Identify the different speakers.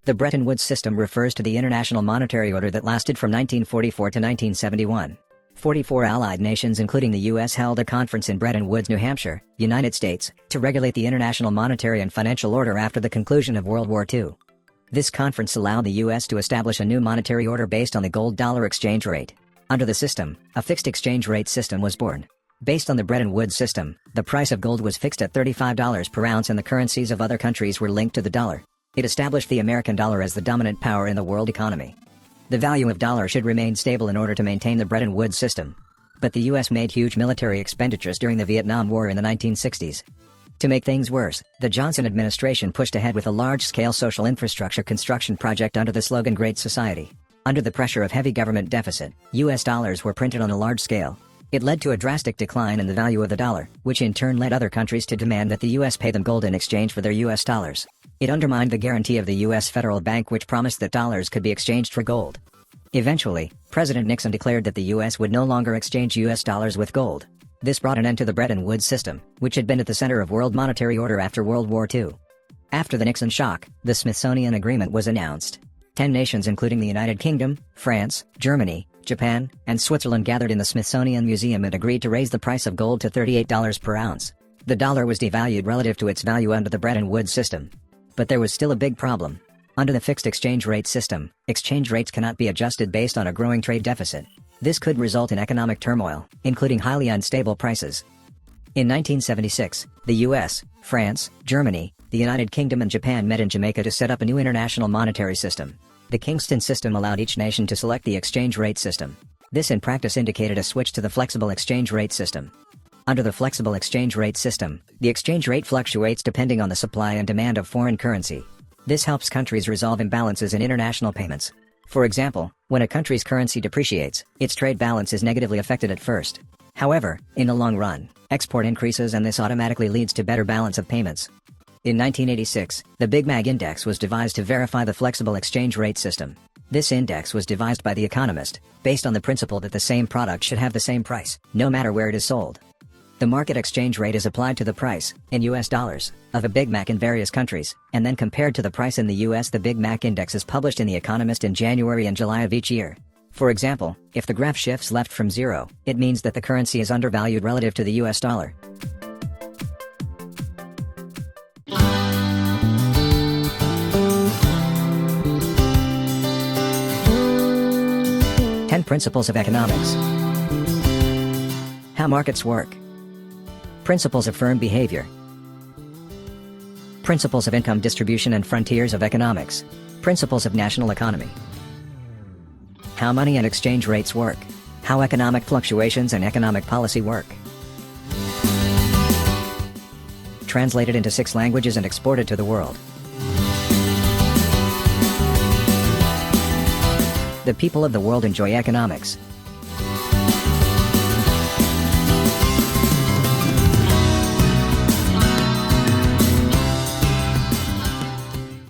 Speaker 1: The Bretton Woods system refers to the international monetary order that lasted from 1944 to 1971. 44 allied nations including the U.S. held a conference in Bretton Woods, New Hampshire, United States, to regulate the international monetary and financial order after the conclusion of World War II. This conference allowed the U.S. to establish a new monetary order based on the gold-dollar exchange rate. Under the system, a fixed exchange rate system was born. Based on the Bretton Woods system, the price of gold was fixed at $35 per ounce and the currencies of other countries were linked to the dollar. It established the American dollar as the dominant power in the world economy. The value of dollar should remain stable in order to maintain the Bretton Woods system. But the U.S. made huge military expenditures during the Vietnam War in the 1960s. To make things worse, the Johnson administration pushed ahead with a large-scale social infrastructure construction project under the slogan Great Society. Under the pressure of heavy government deficit, U.S. dollars were printed on a large scale. It led to a drastic decline in the value of the dollar, which in turn led other countries to demand that the U.S. pay them gold in exchange for their U.S. dollars. It undermined the guarantee of the U.S. Federal Bank, which promised that dollars could be exchanged for gold. Eventually, President Nixon declared that the U.S. would no longer exchange U.S. dollars with gold. This brought an end to the Bretton Woods system, which had been at the center of world monetary order after World War II. After the Nixon shock, the Smithsonian Agreement was announced. 10 nations including the United Kingdom, France, Germany, Japan, and Switzerland gathered in the Smithsonian Museum and agreed to raise the price of gold to $38 per ounce. The dollar was devalued relative to its value under the Bretton Woods system. But there was still a big problem. Under the fixed exchange rate system, exchange rates cannot be adjusted based on a growing trade deficit. This could result in economic turmoil, including highly unstable prices. In 1976, the US, France, Germany, the United Kingdom and Japan met in Jamaica to set up a new international monetary system. The Kingston system allowed each nation to select the exchange rate system. This in practice indicated a switch to the flexible exchange rate system. Under the flexible exchange rate system, the exchange rate fluctuates depending on the supply and demand of foreign currency. This helps countries resolve imbalances in international payments. For example, when a country's currency depreciates, its trade balance is negatively affected at first. However, in the long run, export increases and this automatically leads to better balance of payments. In 1986, the Big Mag Index was devised to verify the flexible exchange rate system. This index was devised by The Economist, based on the principle that the same product should have the same price, no matter where it is sold. The market exchange rate is applied to the price, in US dollars, of a Big Mac in various countries, and then compared to the price in the US. The Big Mac Index is published in The Economist in January and July of each year. For example, if the graph shifts left from zero, it means that the currency is undervalued relative to the US dollar. Ten Principles of Economics. How markets work. Principles of firm behavior. Principles of income distribution and frontiers of economics. Principles of national economy. How money and exchange rates work. How economic fluctuations and economic policy work. Translated into 6 languages and exported to the world. The people of the world enjoy economics.